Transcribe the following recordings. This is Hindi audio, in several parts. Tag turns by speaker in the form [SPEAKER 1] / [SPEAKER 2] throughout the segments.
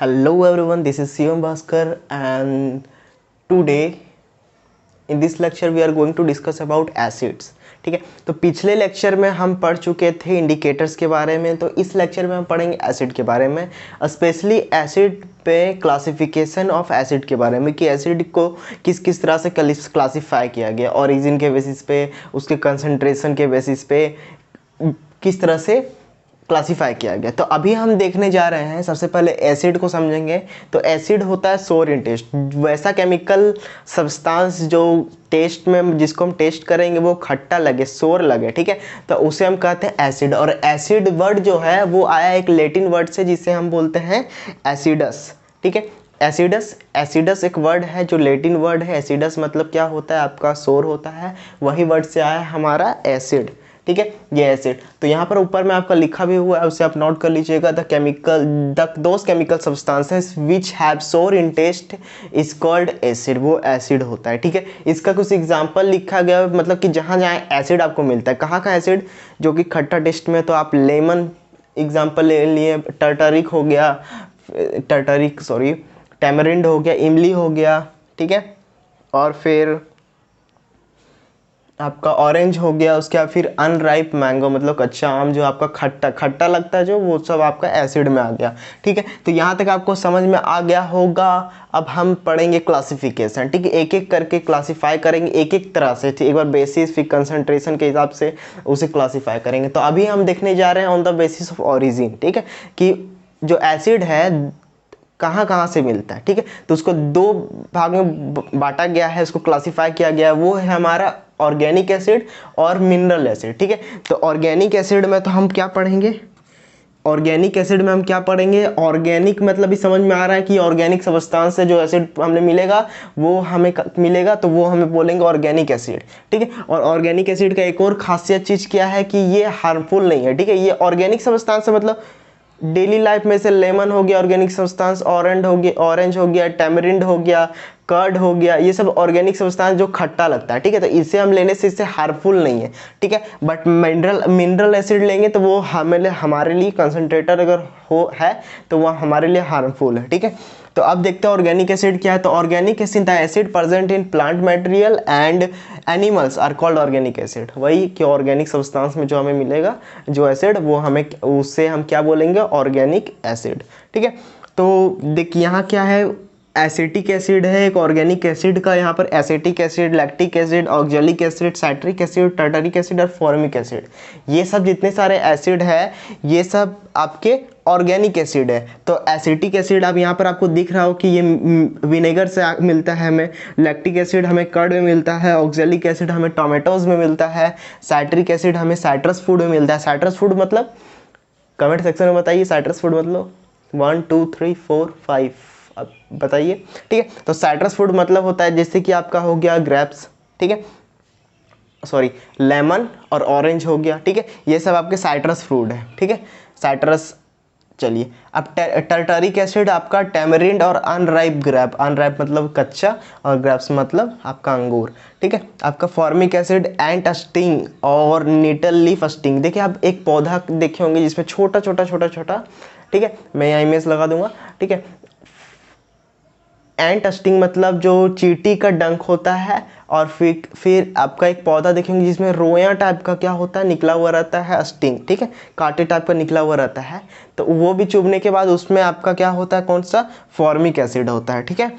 [SPEAKER 1] Hello everyone, this is Shivam Bhaskar and today in this lecture we are going to discuss about acids. ठीक है, तो पिछले लेक्चर में हम पढ़ चुके थे इंडिकेटर्स के बारे में, तो इस लेक्चर में हम पढ़ेंगे एसिड के बारे में, स्पेशली एसिड पे क्लासिफिकेशन ऑफ एसिड के बारे में कि एसिड को किस किस तरह से क्लासिफाई किया गया, ओरिजिन के बेसिस पे, उसके कंसंट्रेशन के बेसिस पे किस तरह से क्लासिफाई किया गया। तो अभी हम देखने जा रहे हैं, सबसे पहले एसिड को समझेंगे। तो एसिड होता है सोर इन टेस्ट, वैसा केमिकल सब्सटेंस जो टेस्ट में जिसको हम टेस्ट करेंगे वो खट्टा लगे, सोर लगे, ठीक है, तो उसे हम कहते हैं एसिड। और एसिड वर्ड जो है वो आया एक लैटिन वर्ड से जिसे हम बोलते हैं एसिडस, ठीक है। एसिडस, एसिडस एक वर्ड है जो लैटिन वर्ड है। एसिडस मतलब क्या होता है, आपका सोर होता है, वही वर्ड से आया हमारा एसिड, ठीक है, ये एसिड। तो यहाँ पर ऊपर में आपका लिखा भी हुआ है, उसे आप नोट कर लीजिएगा। Those chemical substances which have सोर इन टेस्ट इज कॉल्ड एसिड, वो एसिड होता है, ठीक है। इसका कुछ एग्जांपल लिखा गया, मतलब कि जहाँ जहाँ एसिड आपको मिलता है, कहाँ का एसिड जो कि खट्टा टेस्ट में, तो आप लेमन एग्जाम्पल ले लिए, टैमरिंड हो गया, इमली हो गया, ठीक है, और फिर आपका ऑरेंज हो गया, उसके बाद फिर अनराइप मैंगो मतलब कच्चा आम जो आपका खट्टा खट्टा लगता है जो, वो सब आपका एसिड में आ गया, ठीक है। तो यहाँ तक आपको समझ में आ गया होगा। अब हम पढ़ेंगे क्लासिफिकेशन, ठीक है, एक एक करके क्लासिफाई करेंगे एक एक तरह से, ठीक, एक बार बेसिस फिर कंसंट्रेशन के हिसाब से उसे क्लासिफाई करेंगे। तो अभी हम देखने जा रहे हैं on the basis of origin, ठीक है, कि जो एसिड है कहाँ कहाँ से मिलता है, ठीक है। तो उसको दो भाग में बांटा गया है, उसको क्लासिफाई किया गया है, वो है हमारा ऑर्गेनिक एसिड और मिनरल एसिड, ठीक है। तो ऑर्गेनिक एसिड में तो हम क्या पढ़ेंगे, ऑर्गेनिक एसिड में हम क्या पढ़ेंगे, ऑर्गेनिक मतलब भी समझ में आ रहा है कि ऑर्गेनिक सब्सटेंस से जो एसिड हमें मिलेगा वो हमें मिलेगा, तो वो हमें बोलेंगे ऑर्गेनिक एसिड, ठीक है। और ऑर्गेनिक एसिड का एक और खासियत चीज़ क्या है कि ये हार्मफुल नहीं है, ठीक है। ये ऑर्गेनिक सब्सटेंस से मतलब डेली लाइफ में से लेमन हो गया ऑर्गेनिक सब्सटेंस, ऑरेंज हो गया, टैमरिंड हो गया, कर्ड हो गया, ये सब ऑर्गेनिक सब्सटेंस जो खट्टा लगता है, ठीक है। तो इसे हम लेने से इससे हार्मफुल नहीं है, ठीक है। बट मिनरल एसिड लेंगे तो वो हमारे लिए कंसनट्रेटर अगर हो है तो वह हमारे लिए हार्मफुल है, ठीक है। तो अब देखते हैं ऑर्गेनिक एसिड क्या है। तो organic acid the acid present in plant material and animals are called organic acid. वही कि ऑर्गेनिक सब्सटेंस में जो हमें मिलेगा जो एसिड, वो हमें उससे हम क्या बोलेंगे, ऑर्गेनिक एसिड, ठीक है। तो देखिए यहाँ क्या है, एसिटिक एसिड है एक ऑर्गेनिक एसिड का, यहाँ पर acetic acid, lactic acid, oxalic acid, citric acid, tartaric acid और फॉर्मिक एसिड, ये सब जितने सारे एसिड है ये सब आपके ऑर्गेनिक एसिड है। तो एसिटिक एसिड अब यहाँ पर आपको दिख रहा हो कि ये विनेगर से मिलता है हमें, लैक्टिक एसिड हमें कर्ड में मिलता है, ऑक्जेलिक एसिड हमें टोमेटोज में मिलता है, साइट्रिक एसिड हमें साइट्रस फूड में मिलता है। साइट्रस फूड मतलब कमेंट सेक्शन में बताइए, साइट्रस फूड मतलब 1 2 3 4 5 अब बताइए, ठीक है। तो साइट्रस फूड मतलब होता है जैसे कि आपका हो गया ग्रेप्स, ठीक है, सॉरी लेमन और ऑरेंज हो गया, ठीक है, ये सब आपके साइट्रस फ्रूट है, ठीक है, साइट्रस। चलिए अब टर्टरिक एसिड आपका टैमरिंड और अनराइप ग्रेप, अनराइप मतलब कच्चा और ग्रेप्स मतलब आपका अंगूर, ठीक है। आपका फॉर्मिक एसिड एंट स्टिंग और निटल लीफ स्टिंग। देखिए आप एक पौधा देखे होंगे जिसमें छोटा छोटा छोटा छोटा, ठीक है, मैं यहाँ इमेज लगा दूंगा, ठीक है। एंट स्टिंग मतलब जो चींटी का डंक होता है, और फिर आपका एक पौधा देखेंगे जिसमें रोया टाइप का क्या होता है, निकला हुआ रहता है, स्टिंग, ठीक है, कांटे टाइप का निकला हुआ रहता है। तो वो भी चुभने के बाद उसमें आपका क्या होता है, कौन सा, फॉर्मिक एसिड होता है, ठीक है।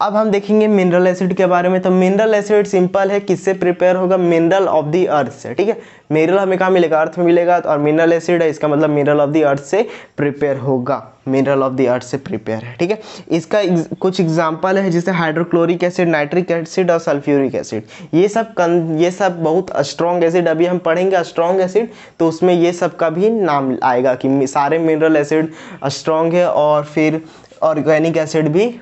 [SPEAKER 1] अब हम देखेंगे मिनरल एसिड के बारे में। तो मिनरल एसिड सिंपल है, किससे प्रिपेयर होगा, मिनरल ऑफ द अर्थ से, ठीक है। मिनरल हमें कहाँ मिलेगा, अर्थ में मिलेगा, और मिनरल एसिड है, इसका मतलब मिनरल ऑफ द अर्थ से प्रिपेयर होगा, मिनरल ऑफ द अर्थ से प्रिपेयर है, ठीक है। इसका कुछ एग्जांपल है जैसे हाइड्रोक्लोरिक एसिड, नाइट्रिक एसिड और सल्फ्यूरिक एसिड। ये सब बहुत स्ट्रॉन्ग एसिड, अभी हम पढ़ेंगे स्ट्रॉन्ग एसिड, तो उसमें ये सब का भी नाम आएगा कि सारे मिनरल एसिड स्ट्रॉन्ग है, और फिर ऑर्गेनिक एसिड भी,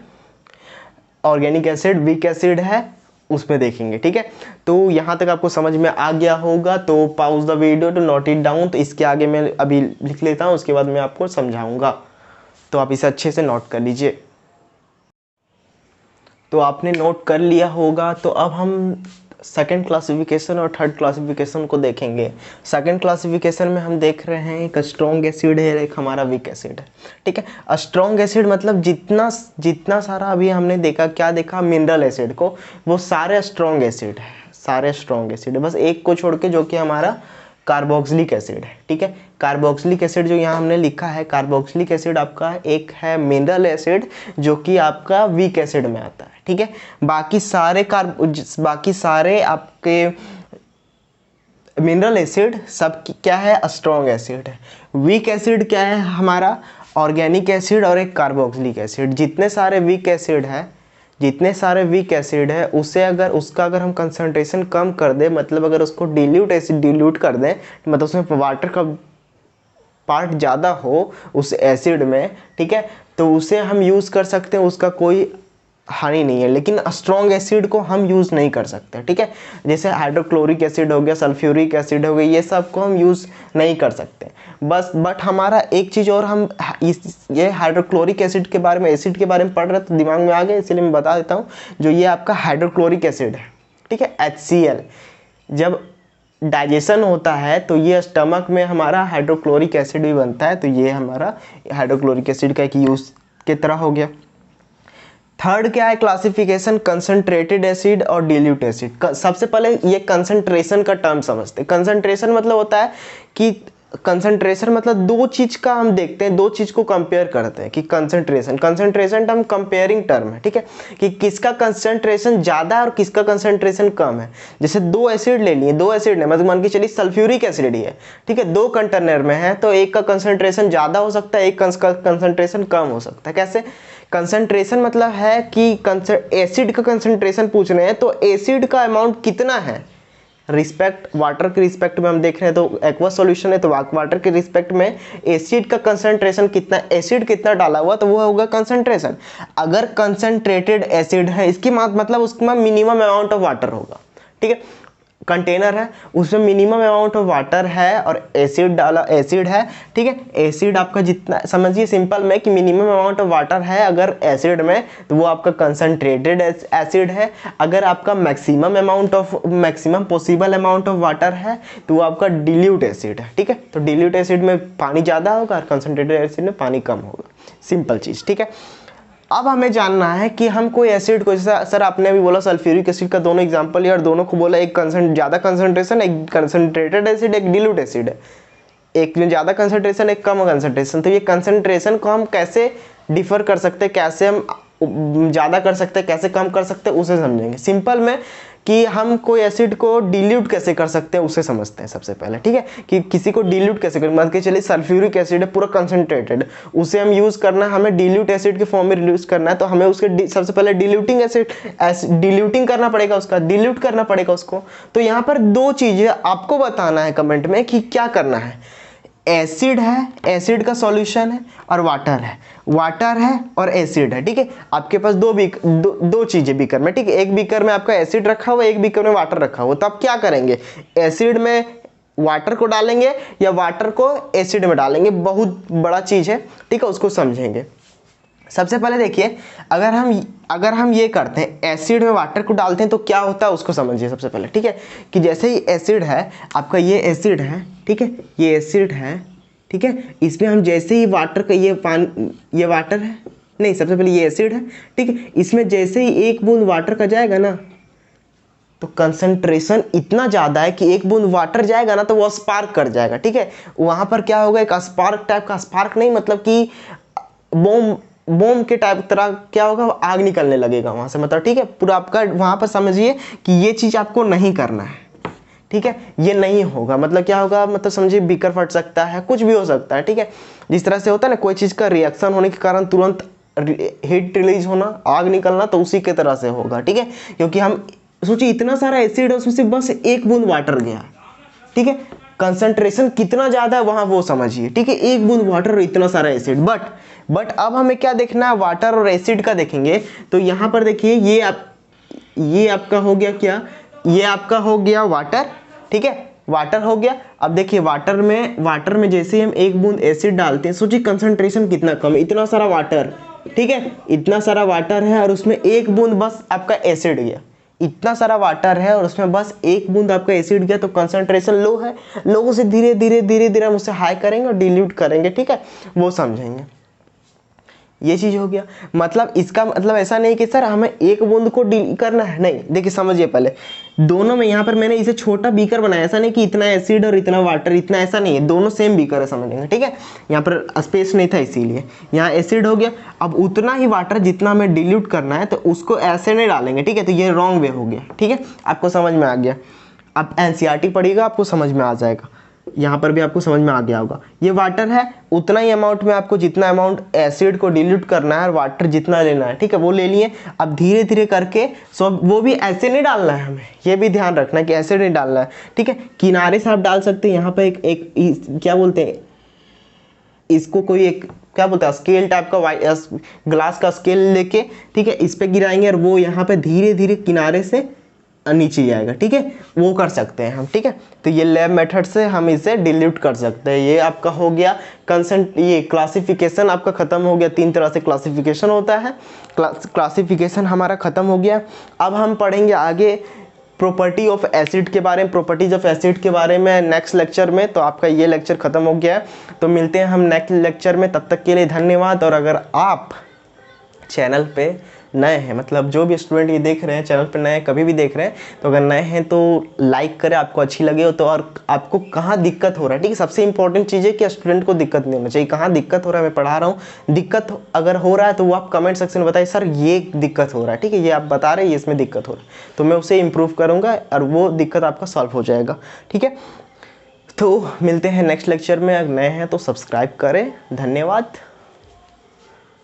[SPEAKER 1] ऑर्गेनिक एसिड वीक एसिड है, उसमें देखेंगे, ठीक है। तो यहाँ तक आपको समझ में आ गया होगा, तो pause the video to note it down. तो इसके आगे मैं अभी लिख लेता हूँ, उसके बाद मैं आपको समझाऊंगा, तो आप इसे अच्छे से नोट कर लीजिए। तो आपने नोट कर लिया होगा, तो अब हम सेकंड क्लासिफिकेशन और थर्ड क्लासिफिकेशन को देखेंगे। सेकंड क्लासिफिकेशन में हम देख रहे हैं एक स्ट्रॉन्ग एसिड है, एक हमारा वीक एसिड है, ठीक है। स्ट्रॉन्ग एसिड मतलब जितना सारा अभी हमने देखा, क्या देखा, मिनरल एसिड को, वो सारे स्ट्रॉन्ग एसिड है, सारे स्ट्रॉन्ग एसिड है, बस एक को छोड़ के, जो कि हमारा कार्बोक्सिलिक एसिड है, ठीक है। कार्बोक्सिलिक एसिड जो यहाँ हमने लिखा है, कार्बोक्सिलिक एसिड आपका एक है मिनरल एसिड जो कि आपका वीक एसिड में आता है, ठीक है। बाकी सारे आपके मिनरल एसिड सब क्या है, स्ट्रॉन्ग एसिड है। वीक एसिड क्या है हमारा, ऑर्गेनिक एसिड और एक कार्बोक्सिलिक एसिड। जितने सारे वीक एसिड है उसे अगर हम कंसंट्रेशन कम कर दे, मतलब अगर उसको डिल्यूट कर दें, मतलब उसमें वाटर का पार्ट ज़्यादा हो उस एसिड में, ठीक है, तो उसे हम यूज़ कर सकते हैं, उसका कोई हानि नहीं है। लेकिन स्ट्रॉन्ग एसिड को हम यूज़ नहीं कर सकते, ठीक है। जैसे हाइड्रोक्लोरिक एसिड हो गया, सल्फ्यूरिक एसिड हो गया, ये सब को हम यूज़ नहीं कर सकते। बट हमारा एक चीज़ और, हम ये हाइड्रोक्लोरिक एसिड के बारे में पढ़ रहे तो दिमाग में आ गया, इसलिए मैं बता देता हूँ। जो ये आपका हाइड्रोक्लोरिक एसिड है, ठीक है, HCl, जब डाइजेशन होता है तो ये स्टमक में हमारा हाइड्रोक्लोरिक एसिड भी बनता है, तो ये हमारा हाइड्रोक्लोरिक एसिड का एक यूज़ की तरह हो गया। थर्ड क्या है क्लासिफिकेशन, कंसंट्रेटेड एसिड और डिल्यूट एसिड। सबसे पहले ये कंसंट्रेशन का टर्म समझते हैं। कंसंट्रेशन मतलब होता है कि कंसंट्रेशन मतलब दो चीज का हम देखते हैं, दो चीज को कंपेयर करते हैं कि कंसंट्रेशन टर्म कंपेयरिंग टर्म है, ठीक है, कि किसका कंसंट्रेशन ज्यादा है और किसका कंसंट्रेशन कम है। जैसे दो एसिड ले लिए, दो एसिड है, मतलब मान के चलिए सल्फ्यूरिक एसिड ही है, ठीक है, दो कंटेनर में है, तो एक का कंसंट्रेशन ज्यादा हो सकता है, एक का कंसंट्रेशन कम हो सकता है। कैसे, कंसंट्रेशन मतलब है कि एसिड का कंसंट्रेशन पूछ रहे हैं, तो एसिड का अमाउंट कितना है रिस्पेक्ट वाटर के रिस्पेक्ट में हम देख रहे हैं, तो एक्वस सॉल्यूशन है तो वाटर के रिस्पेक्ट में एसिड का कंसंट्रेशन कितना, एसिड कितना डाला हुआ, तो वो होगा कंसंट्रेशन। अगर कंसंट्रेटेड एसिड है, इसकी मतलब उसमें मिनिमम अमाउंट ऑफ वाटर होगा, ठीक है। कंटेनर है उसमें मिनिमम अमाउंट ऑफ वाटर है और एसिड है, ठीक है। एसिड आपका जितना, समझिए सिंपल में कि मिनिमम अमाउंट ऑफ वाटर है अगर एसिड में, तो वो आपका कंसंट्रेटेड एसिड है। अगर आपका maximum possible amount of water है तो वो आपका डिल्यूट एसिड है, ठीक है। तो डिल्यूट एसिड में पानी ज़्यादा होगा और कंसंट्रेटेड एसिड में पानी कम होगा, सिंपल चीज़, ठीक है। अब हमें जानना है कि हम कोई एसिड को, जैसे सर आपने अभी बोला सल्फ्यूरिक एसिड का दोनों एग्जांपल है और दोनों को बोला एक ज़्यादा कंसंट्रेशन, एक कंसंट्रेटेड एसिड, एक डिल्यूट एसिड है, एक में ज़्यादा कंसंट्रेशन, एक कम कंसंट्रेशन। तो ये कंसंट्रेशन को हम कैसे डिफर कर सकते हैं, कैसे हम ज़्यादा कर सकते हैं, कैसे कम कर सकते हैं, उसे समझेंगे। सिंपल में कि हम कोई एसिड को डिल्यूट कैसे कर सकते हैं उसे समझते हैं सबसे पहले, ठीक है, कि किसी को डिल्यूट कैसे करें। मान के चलिए सल्फ्यूरिक एसिड है पूरा कंसंट्रेटेड, उसे हम यूज़ करना है, हमें डिल्यूट एसिड के फॉर्म में यूज़ करना है, तो हमें उसके सबसे पहले डिल्यूटिंग करना पड़ेगा, उसका डिल्यूट करना पड़ेगा उसको। तो यहाँ पर दो चीज़ें आपको बताना है कमेंट में कि क्या करना है। एसिड है, एसिड का सॉल्यूशन है, और वाटर है और एसिड है, ठीक है। आपके पास दो चीजें बीकर में, ठीक है, एक बीकर में आपका एसिड रखा हुआ, एक बीकर में वाटर रखा हुआ। तो आप क्या करेंगे, एसिड में वाटर को डालेंगे या वाटर को एसिड में डालेंगे, बहुत बड़ा चीज है, ठीक है, उसको समझेंगे। सबसे पहले देखिए, अगर हम ये करते हैं, एसिड में वाटर को डालते हैं तो क्या होता है उसको समझिए सबसे पहले, ठीक है। कि जैसे ही एसिड है आपका, ये एसिड है, ठीक है, ये एसिड है, ठीक है, इसमें हम जैसे ही वाटर का, ये वाटर है, नहीं, सबसे पहले ये एसिड है, ठीक है, इसमें जैसे ही एक बूंद वाटर का जाएगा ना, तो कंसंट्रेशन इतना ज़्यादा है कि एक बूंद वाटर जाएगा ना तो वो स्पार्क कर जाएगा, ठीक है। वहाँ पर क्या होगा, एक स्पार्क टाइप का, स्पार्क नहीं मतलब कि बॉम्ब के टाइप तरह क्या होगा, आग निकलने लगेगा वहाँ से, मतलब, ठीक है। पूरा आपका वहाँ पर समझिए कि ये चीज़ आपको नहीं करना है, ठीक है, ये नहीं होगा। मतलब क्या होगा, मतलब समझिए बीकर फट सकता है, कुछ भी हो सकता है, ठीक है। जिस तरह से होता है ना, कोई चीज़ का रिएक्शन होने के कारण तुरंत हीट रिलीज होना, आग निकलना, तो उसी के तरह से होगा, ठीक है। क्योंकि हम सोचिए इतना सारा एसिड है, उसमें से बस एक बूंद वाटर गया, ठीक है, कंसंट्रेशन कितना ज़्यादा है वहाँ वो समझिए, ठीक है, एक बूंद वाटर और इतना सारा एसिड। बट अब हमें क्या देखना है, वाटर और एसिड का देखेंगे। तो यहाँ पर देखिए, ये आपका हो गया क्या, ये आपका हो गया वाटर, ठीक है, वाटर हो गया। अब देखिए वाटर में जैसे हम एक बूंद एसिड डालते हैं, सोचिए कंसंट्रेशन कितना कम है, इतना सारा वाटर, ठीक है, इतना सारा वाटर है और उसमें एक बूंद बस आपका एसिड गया, इतना सारा वाटर है और उसमें बस एक बूंद आपका एसिड गया तो कंसंट्रेशन लो है, लो से धीरे धीरे धीरे धीरे हम उसे हाई करेंगे और डिल्यूट करेंगे, ठीक है, वो समझेंगे। ये चीज़ हो गया। मतलब इसका मतलब ऐसा नहीं कि सर हमें एक बूंद को डील करना है, नहीं, देखिए समझिए पहले दोनों में, यहाँ पर मैंने इसे छोटा बीकर बनाया, ऐसा नहीं कि इतना एसिड और इतना वाटर, इतना ऐसा नहीं है, दोनों सेम बीकर है, समझेंगे, ठीक है। यहाँ पर स्पेस नहीं था इसीलिए, यहाँ एसिड हो गया। अब उतना ही वाटर जितना हमें डिल्यूट करना है तो उसको ऐसे नहीं डालेंगे, ठीक है, तो ये रॉन्ग वे हो गया, ठीक है, आपको समझ में आ गया। अब एनसीईआरटी पढ़िएगा आपको समझ में आ जाएगा, यहाँ पर भी आपको समझ में आ गया होगा। ये वाटर है, उतना ही अमाउंट में आपको जितना अमाउंट एसिड को डिल्यूट करना है और वाटर जितना लेना है, ठीक है, वो ले लिए। अब धीरे धीरे करके सब, वो भी ऐसे नहीं डालना है हमें, ये भी ध्यान रखना है कि ऐसे नहीं डालना है, ठीक है। किनारे से आप डाल सकते हैं, यहाँ पर एक क्या बोलते हैं इसको, कोई एक क्या बोलते हैं स्केल टाइप का, ग्लास का स्केल लेके, ठीक है, इस पे गिराएंगे और वो यहाँ पे धीरे धीरे किनारे से नीचे जाएगा, ठीक है, वो कर सकते हैं हम, ठीक है। तो ये लैब मेथड से हम इसे डिल्यूट कर सकते हैं। ये आपका हो गया ये क्लासिफिकेशन आपका खत्म हो गया। 3 तरह से क्लासिफिकेशन होता है, क्लासिफिकेशन हमारा खत्म हो गया। अब हम पढ़ेंगे आगे प्रॉपर्टी ऑफ एसिड के बारे में, प्रॉपर्टीज ऑफ एसिड के बारे में नेक्स्ट लेक्चर में। तो आपका ये लेक्चर खत्म हो गया है, तो मिलते हैं हम नेक्स्ट लेक्चर में, तब तक के लिए धन्यवाद। और अगर आप चैनल पे नए हैं, मतलब जो भी स्टूडेंट ये देख रहे हैं चैनल पे नए, कभी भी देख रहे हैं, तो अगर नए हैं तो लाइक करें, आपको अच्छी लगे हो तो, और आपको कहाँ दिक्कत हो रहा है, ठीक है, सबसे इंपॉर्टेंट चीज़ है कि स्टूडेंट को दिक्कत नहीं होना चाहिए, कहाँ दिक्कत हो रहा है मैं पढ़ा रहा हूँ, दिक्कत अगर हो रहा है तो वो आप कमेंट सेक्शन में बताइए, सर ये दिक्कत हो रहा है, ठीक है, ये आप बता रहे हैं ये इसमें दिक्कत हो रहा है, तो मैं उसे इम्प्रूव करूँगा और वो दिक्कत आपका सॉल्व हो जाएगा, ठीक है। तो मिलते हैं नेक्स्ट लेक्चर में, अगर नए हैं तो सब्सक्राइब करें, धन्यवाद।